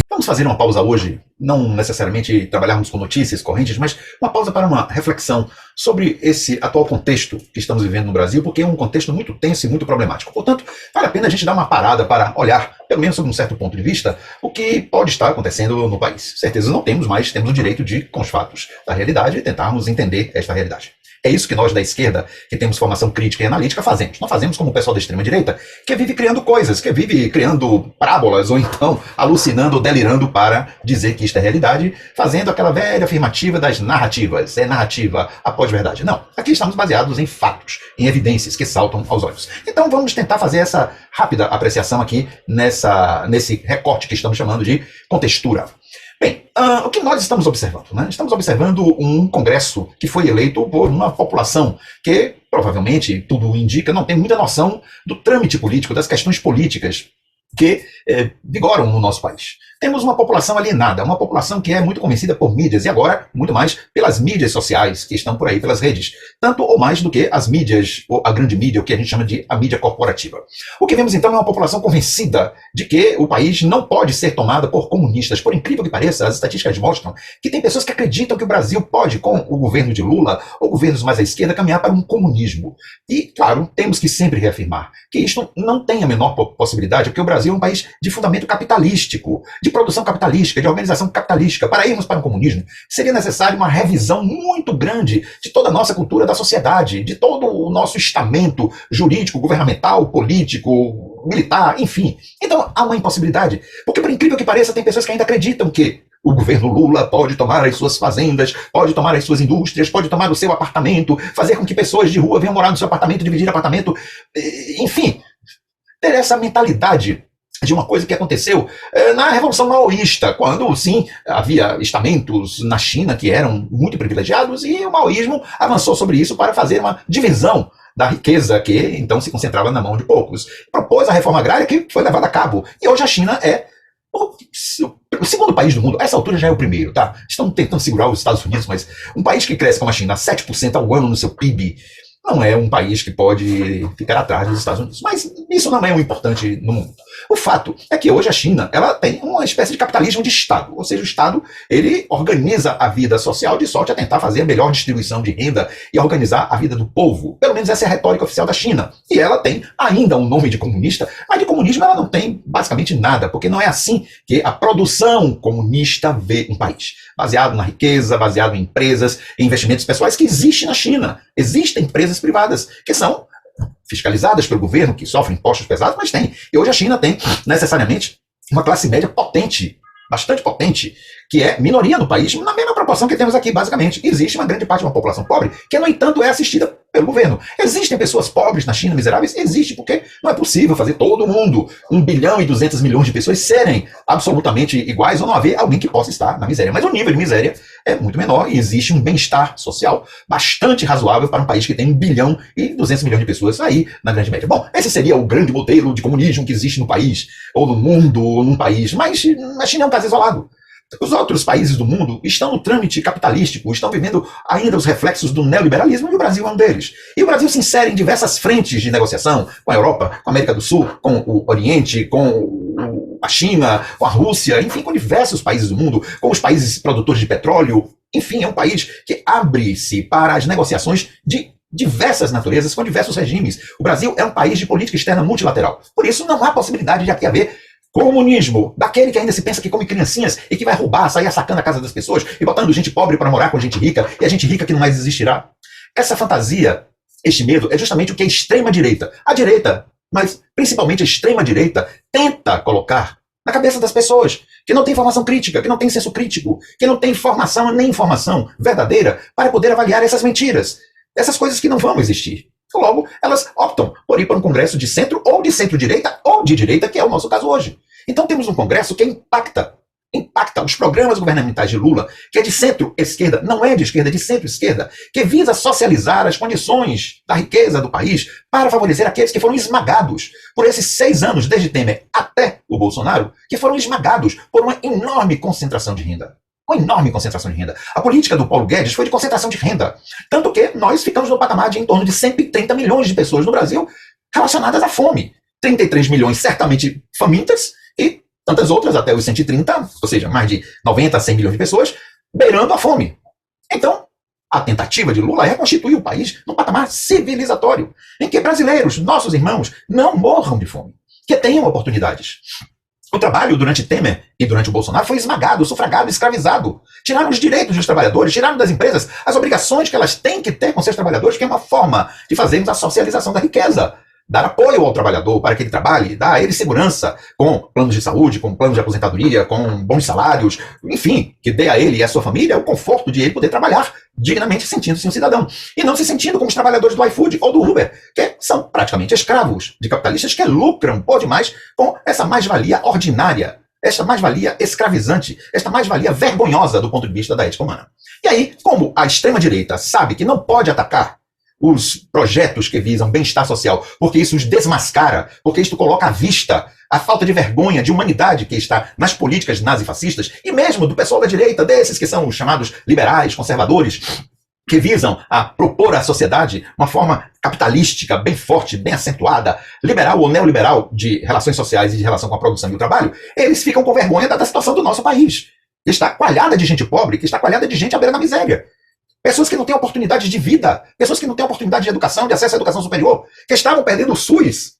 Vamos fazer uma pausa hoje, não necessariamente trabalharmos com notícias correntes, mas uma pausa para uma reflexão sobre esse atual contexto que estamos vivendo no Brasil, porque é um contexto muito tenso e muito problemático. Portanto, vale a pena a gente dar uma parada para olhar, pelo menos sob um certo ponto de vista, o que pode estar acontecendo no país. Certeza não temos, mas temos o direito de, com os fatos da realidade, tentarmos entender esta realidade. É isso que nós da esquerda, que temos formação crítica e analítica, fazemos. Não fazemos como o pessoal da extrema-direita, que vive criando coisas, que vive criando parábolas, ou então alucinando ou delirando para dizer que isto é realidade, fazendo aquela velha afirmativa das narrativas. É narrativa após verdade. Não. Aqui estamos baseados em fatos, em evidências que saltam aos olhos. Então vamos tentar fazer essa rápida apreciação aqui nesse recorte que estamos chamando de contextura. Bem, o que nós estamos observando? Né? Estamos observando um Congresso que foi eleito por uma população que, provavelmente, tudo indica, não tem muita noção do trâmite político, das questões políticas que vigoram no nosso país. Temos uma população alienada, uma população que é muito convencida por mídias, e agora muito mais pelas mídias sociais que estão por aí, pelas redes, tanto ou mais do que as mídias, ou a grande mídia, o que a gente chama de a mídia corporativa. O que vemos então é uma população convencida de que o país não pode ser tomado por comunistas. Por incrível que pareça, as estatísticas mostram que tem pessoas que acreditam que o Brasil pode, com o governo de Lula, ou governos mais à esquerda, caminhar para um comunismo. E, claro, temos que sempre reafirmar que isto não tem a menor possibilidade, porque o Brasil é um país de fundamento capitalístico, de produção capitalística, de organização capitalística. Para irmos para o comunismo, seria necessário uma revisão muito grande de toda a nossa cultura da sociedade, de todo o nosso estamento jurídico, governamental, político, militar, enfim. Então, há uma impossibilidade, porque por incrível que pareça, tem pessoas que ainda acreditam que o governo Lula pode tomar as suas fazendas, pode tomar as suas indústrias, pode tomar o seu apartamento, fazer com que pessoas de rua venham morar no seu apartamento, dividir apartamento, enfim, ter essa mentalidade de uma coisa que aconteceu na Revolução Maoísta, quando, sim, havia estamentos na China que eram muito privilegiados e o maoísmo avançou sobre isso para fazer uma divisão da riqueza que então se concentrava na mão de poucos. Propôs a reforma agrária que foi levada a cabo. E hoje a China é o segundo país do mundo. A essa altura já é o primeiro, tá? Estão tentando segurar os Estados Unidos, mas um país que cresce como a China, 7% ao ano no seu PIB, não é um país que pode ficar atrás dos Estados Unidos. Mas isso não é o importante no mundo. O fato é que hoje a China ela tem uma espécie de capitalismo de Estado. Ou seja, o Estado ele organiza a vida social de sorte a tentar fazer a melhor distribuição de renda e organizar a vida do povo. Pelo menos essa é a retórica oficial da China. E ela tem ainda um nome de comunista, mas de comunismo ela não tem basicamente nada, porque não é assim que a produção comunista vê um país. Baseado na riqueza, baseado em empresas, em investimentos pessoais que existe na China. Existem empresas privadas que são fiscalizadas pelo governo, que sofrem impostos pesados, mas tem. E hoje a China tem, necessariamente, uma classe média potente, bastante potente, que é minoria no país, na mesma proporção que temos aqui, basicamente. Existe uma grande parte de uma população pobre que, no entanto, é assistida pelo governo. Existem pessoas pobres na China, miseráveis? Existe, porque não é possível fazer todo mundo, 1 bilhão e 200 milhões de pessoas, serem absolutamente iguais ou não haver alguém que possa estar na miséria. Mas o nível de miséria é muito menor e existe um bem-estar social bastante razoável para um país que tem 1 bilhão e 200 milhões de pessoas aí na grande média. Bom, esse seria o grande modelo de comunismo que existe no país, ou no mundo, ou num país, mas a China é um caso isolado. Os outros países do mundo estão no trâmite capitalístico, estão vivendo ainda os reflexos do neoliberalismo e o Brasil é um deles. E o Brasil se insere em diversas frentes de negociação com a Europa, com a América do Sul, com o Oriente, com a China, com a Rússia, enfim, com diversos países do mundo, com os países produtores de petróleo. Enfim, é um país que abre-se para as negociações de diversas naturezas com diversos regimes. O Brasil é um país de política externa multilateral. Por isso não há possibilidade de aqui haver comunismo, daquele que ainda se pensa que come criancinhas e que vai roubar, sair assacando a casa das pessoas e botando gente pobre para morar com gente rica e a gente rica que não mais existirá. Essa fantasia, este medo, é justamente o que a extrema-direita, a direita, mas principalmente a extrema-direita, tenta colocar na cabeça das pessoas, que não tem formação crítica, que não tem senso crítico, que não tem informação nem informação verdadeira para poder avaliar essas mentiras, essas coisas que não vão existir. Logo, elas optam por ir para um congresso de centro ou de centro-direita ou de direita, que é o nosso caso hoje. Então temos um congresso que impacta os programas governamentais de Lula, que é de centro-esquerda, não é de esquerda, é de centro-esquerda, que visa socializar as condições da riqueza do país para favorecer aqueles que foram esmagados por esses 6 anos, desde Temer até o Bolsonaro, que foram esmagados por uma enorme concentração de renda. Uma enorme concentração de renda. A política do Paulo Guedes foi de concentração de renda. Tanto que nós ficamos no patamar de em torno de 130 milhões de pessoas no Brasil relacionadas à fome. 33 milhões certamente famintas e tantas outras até os 130, ou seja, mais de 90 a 100 milhões de pessoas beirando a fome. Então, a tentativa de Lula é reconstituir o país num patamar civilizatório, em que brasileiros, nossos irmãos, não morram de fome, que tenham oportunidades. O trabalho durante Temer e durante o Bolsonaro foi esmagado, sufragado, escravizado. Tiraram os direitos dos trabalhadores, tiraram das empresas as obrigações que elas têm que ter com seus trabalhadores, que é uma forma de fazermos a socialização da riqueza. Dar apoio ao trabalhador para que ele trabalhe, dar a ele segurança com planos de saúde, com planos de aposentadoria, com bons salários, enfim, que dê a ele e à sua família o conforto de ele poder trabalhar dignamente, sentindo-se um cidadão. E não se sentindo como os trabalhadores do iFood ou do Uber, que são praticamente escravos de capitalistas que lucram por demais com essa mais-valia ordinária, esta mais-valia escravizante, esta mais-valia vergonhosa do ponto de vista da ética humana. E aí, como a extrema-direita sabe que não pode atacar os projetos que visam bem-estar social, porque isso os desmascara, porque isto coloca à vista a falta de vergonha, de humanidade que está nas políticas nazifascistas, e mesmo do pessoal da direita, desses que são os chamados liberais, conservadores, que visam a propor à sociedade uma forma capitalística, bem forte, bem acentuada, liberal ou neoliberal de relações sociais e de relação com a produção e o trabalho, eles ficam com vergonha da situação do nosso país, que está coalhada de gente pobre, que está coalhada de gente à beira da miséria. Pessoas que não têm oportunidades de vida, pessoas que não têm oportunidade de educação, de acesso à educação superior, que estavam perdendo o SUS.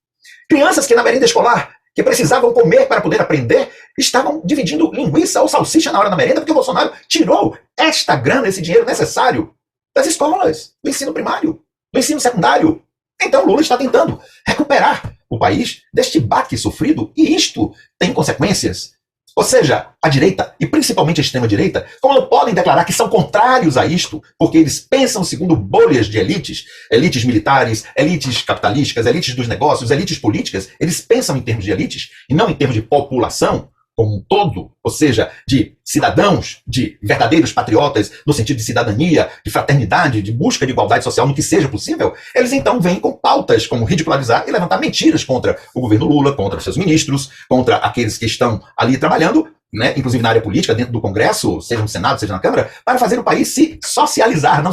Crianças que na merenda escolar, que precisavam comer para poder aprender, estavam dividindo linguiça ou salsicha na hora da merenda, porque o Bolsonaro tirou esta grana, esse dinheiro necessário das escolas, do ensino primário, do ensino secundário. Então Lula está tentando recuperar o país deste baque sofrido, e isto tem consequências. Ou seja, a direita, e principalmente a extrema-direita, como não podem declarar que são contrários a isto, porque eles pensam segundo bolhas de elites, elites militares, elites capitalísticas, elites dos negócios, elites políticas, eles pensam em termos de elites e não em termos de população como um todo, ou seja, de cidadãos, de verdadeiros patriotas, no sentido de cidadania, de fraternidade, de busca de igualdade social no que seja possível. Eles então vêm com pautas como ridicularizar e levantar mentiras contra o governo Lula, contra seus ministros, contra aqueles que estão ali trabalhando, né, inclusive na área política, dentro do Congresso, seja no Senado, seja na Câmara, para fazer o país se socializar.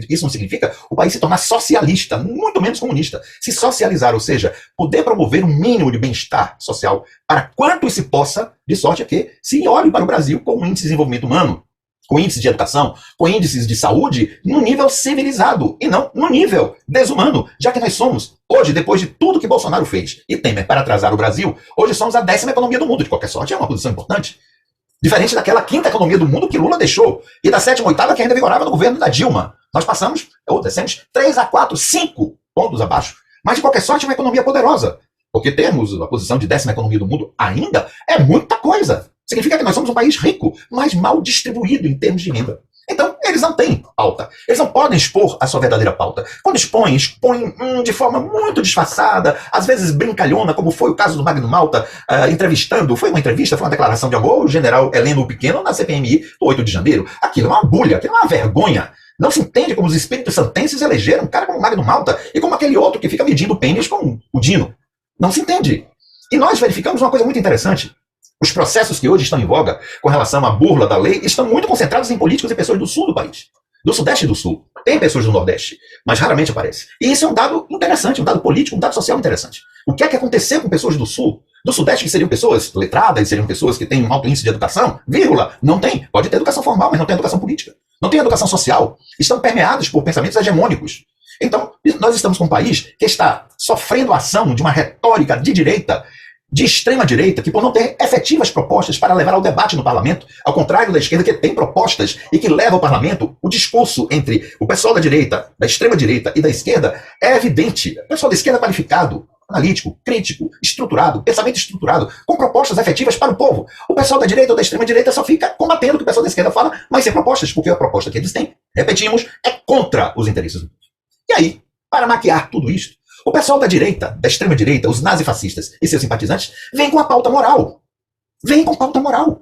Isso não significa o país se tornar socialista, muito menos comunista. Se socializar, ou seja, poder promover um mínimo de bem-estar social para quanto se possa, de sorte a que se olhe para o Brasil com índice de desenvolvimento humano, com índices de educação, com índices de saúde, no nível civilizado e não no nível desumano, já que nós somos, hoje, depois de tudo que Bolsonaro fez e Temer para atrasar o Brasil, hoje somos a 10ª economia do mundo. De qualquer sorte, é uma posição importante. Diferente daquela 5ª economia do mundo que Lula deixou, e da 7ª, 8ª que ainda vigorava no governo da Dilma. Nós passamos, ou descemos 3 a 4, 5 pontos abaixo. Mas, de qualquer sorte, é uma economia poderosa. Porque termos a posição de 10ª economia do mundo ainda é muita coisa. Significa que nós somos um país rico, mas mal distribuído em termos de renda. Então, eles não têm pauta. Eles não podem expor a sua verdadeira pauta. Quando expõem de forma muito disfarçada, às vezes brincalhona, como foi o caso do Magno Malta, entrevistando, foi uma entrevista, foi uma declaração de amor ao general Heleno Pequeno na CPMI do 8 de janeiro. Aquilo é uma bulha, aquilo é uma vergonha. Não se entende como os espíritos santenses elegeram um cara como Magno Malta e como aquele outro que fica medindo pênis com o Dino. Não se entende. E nós verificamos uma coisa muito interessante. Os processos que hoje estão em voga com relação à burla da lei estão muito concentrados em políticos e pessoas do sul do país. Do sudeste e do sul. Tem pessoas do nordeste, mas raramente aparece. E isso é um dado interessante, um dado político, um dado social interessante. O que é que aconteceu com pessoas do sul? Do sudeste, que seriam pessoas letradas, seriam pessoas que têm um alto índice de educação? Vírgula. Não tem. Pode ter educação formal, mas não tem educação política. Não tem educação social. Estão permeados por pensamentos hegemônicos. Então, nós estamos com um país que está sofrendo a ação de uma retórica de direita, de extrema-direita, que por não ter efetivas propostas para levar ao debate no parlamento, ao contrário da esquerda, que tem propostas e que leva ao parlamento, o discurso entre o pessoal da direita, da extrema-direita e da esquerda é evidente. O pessoal da esquerda é qualificado, analítico, crítico, estruturado, pensamento estruturado, com propostas efetivas para o povo. O pessoal da direita ou da extrema-direita só fica combatendo o que o pessoal da esquerda fala, mas sem propostas, porque a proposta que eles têm, repetimos, é contra os interesses do povo. E aí, para maquiar tudo isso, o pessoal da direita, da extrema-direita, os nazifascistas e seus simpatizantes, vêm com a pauta moral. Vêm com pauta moral.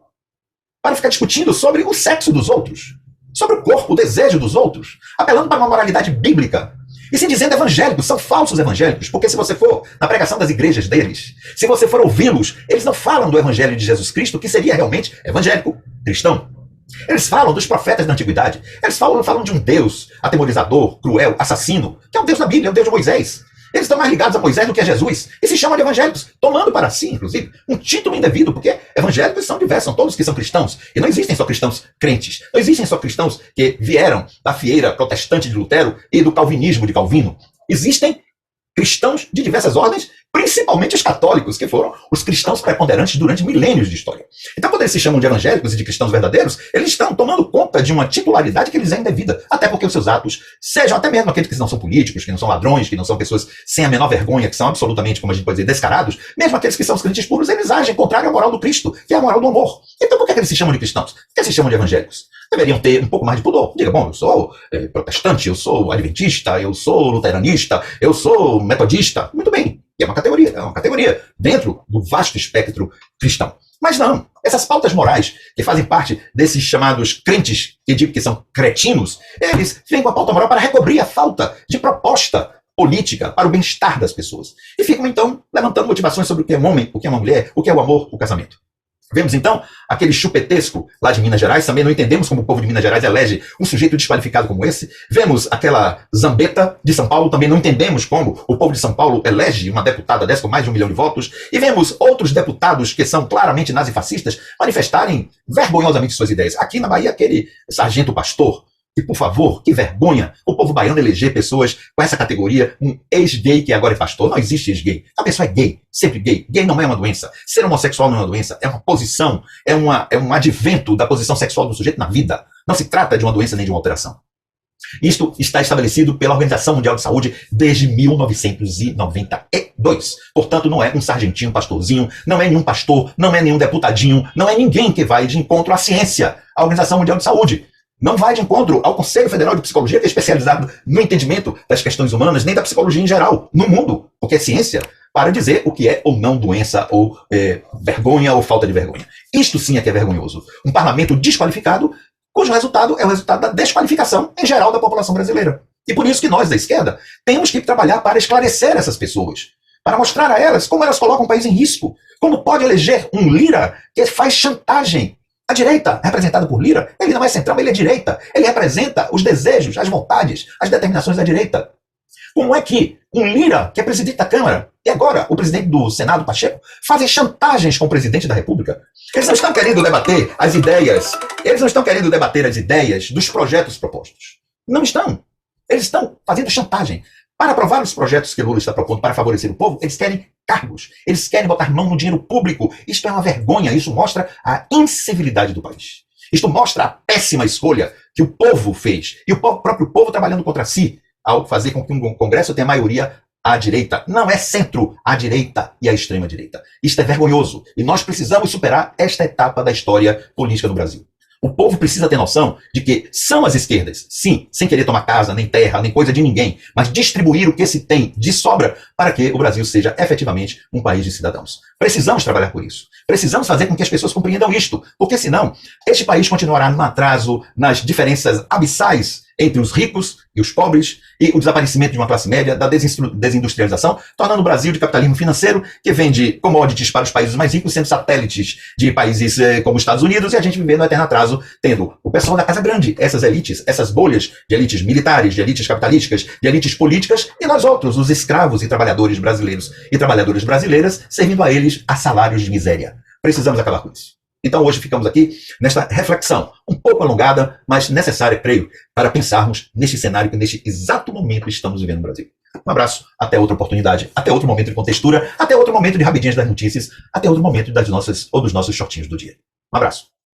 Para ficar discutindo sobre o sexo dos outros, sobre o corpo, o desejo dos outros, apelando para uma moralidade bíblica. E se dizendo evangélicos, são falsos evangélicos, porque se você for na pregação das igrejas deles, se você for ouvi-los, eles não falam do evangelho de Jesus Cristo, que seria realmente evangélico, cristão. Eles falam dos profetas da antiguidade. Eles falam de um Deus atemorizador, cruel, assassino, que é o Deus da Bíblia, é o Deus de Moisés. Eles estão mais ligados a Moisés do que a Jesus e se chamam de evangélicos, tomando para si, inclusive, um título indevido, porque evangélicos são diversos, são todos que são cristãos. E não existem só cristãos crentes, não existem só cristãos que vieram da fieira protestante de Lutero e do calvinismo de Calvino. Existem cristãos de diversas ordens, principalmente os católicos, que foram os cristãos preponderantes durante milênios de história. Então, quando eles se chamam de evangélicos e de cristãos verdadeiros, eles estão tomando conta de uma titularidade que lhes é indevida, até porque os seus atos, sejam até mesmo aqueles que não são políticos, que não são ladrões, que não são pessoas sem a menor vergonha, que são absolutamente, como a gente pode dizer, descarados, mesmo aqueles que são os crentes puros, eles agem contrário à moral do Cristo, que é a moral do amor. Então, por que eles se chamam de cristãos? Por que eles se chamam de evangélicos? Deveriam ter um pouco mais de pudor. Diga, bom, eu sou protestante, eu sou adventista, eu sou luteranista, eu sou metodista. Muito bem. E é uma categoria dentro do vasto espectro cristão. Mas não, essas pautas morais que fazem parte desses chamados crentes, que digo que são cretinos, eles vêm com a pauta moral para recobrir a falta de proposta política para o bem-estar das pessoas. E ficam, então, levantando motivações sobre o que é um homem, o que é uma mulher, o que é o amor, o casamento. Vemos, então, aquele chupetesco lá de Minas Gerais, também não entendemos como o povo de Minas Gerais elege um sujeito desqualificado como esse. Vemos aquela Zambetta de São Paulo, também não entendemos como o povo de São Paulo elege uma deputada dessa com mais de 1 milhão de votos. E vemos outros deputados que são claramente nazifascistas manifestarem vergonhosamente suas ideias. Aqui na Bahia, aquele sargento pastor. E, por favor, que vergonha o povo baiano eleger pessoas com essa categoria, um ex-gay que agora é pastor. Não existe ex-gay. A pessoa é gay, sempre gay. Gay não é uma doença. Ser homossexual não é uma doença. É uma posição, é um advento da posição sexual do sujeito na vida. Não se trata de uma doença nem de uma alteração. Isto está estabelecido pela Organização Mundial de Saúde desde 1992. Portanto, não é um sargentinho, pastorzinho, não é nenhum pastor, não é nenhum deputadinho, não é ninguém que vai de encontro à ciência, à Organização Mundial de Saúde. Não vai de encontro ao Conselho Federal de Psicologia, que é especializado no entendimento das questões humanas, nem da psicologia em geral, no mundo, porque é ciência, para dizer o que é ou não doença, ou vergonha, ou falta de vergonha. Isto sim é que é vergonhoso. Um parlamento desqualificado, cujo resultado é o resultado da desqualificação em geral da população brasileira. E por isso que nós, da esquerda, temos que trabalhar para esclarecer essas pessoas, para mostrar a elas como elas colocam o país em risco, como pode eleger um Lira que faz chantagem. A direita, representada por Lira, ele não é central, ele é direita. Ele representa os desejos, as vontades, as determinações da direita. Como é que um Lira, que é presidente da Câmara, e agora o presidente do Senado, Pacheco, fazem chantagens com o presidente da República? Eles não estão querendo debater as ideias, dos projetos propostos. Não estão. Eles estão fazendo chantagem. Para aprovar os projetos que Lula está propondo para favorecer o povo, eles querem cargos, eles querem botar mão no dinheiro público. Isto é uma vergonha, isso mostra a incivilidade do país. Isto mostra a péssima escolha que o povo fez, e o próprio povo trabalhando contra si, ao fazer com que um Congresso tenha maioria à direita. Não é centro, à direita e à extrema-direita. Isto é vergonhoso, e nós precisamos superar esta etapa da história política do Brasil. O povo precisa ter noção de que são as esquerdas, sim, sem querer tomar casa, nem terra, nem coisa de ninguém, mas distribuir o que se tem de sobra para que o Brasil seja efetivamente um país de cidadãos. Precisamos trabalhar por isso. Precisamos fazer com que as pessoas compreendam isto, porque senão este país continuará no atraso, nas diferenças abissais entre os ricos e os pobres, e o desaparecimento de uma classe média, da desindustrialização, tornando o Brasil de capitalismo financeiro, que vende commodities para os países mais ricos, sendo satélites de países como os Estados Unidos, e a gente vivendo no eterno atraso, tendo o pessoal da Casa Grande, essas elites, essas bolhas de elites militares, de elites capitalísticas, de elites políticas, e nós outros, os escravos e trabalhadores brasileiros e trabalhadoras brasileiras, servindo a eles a salários de miséria. Precisamos acabar com isso. Então hoje ficamos aqui nesta reflexão, um pouco alongada, mas necessária, creio, para pensarmos neste cenário que neste exato momento estamos vivendo no Brasil. Um abraço, até outra oportunidade, até outro momento de contextura, até outro momento de rapidinhas das notícias, até outro momento dos nossos shortinhos do dia. Um abraço.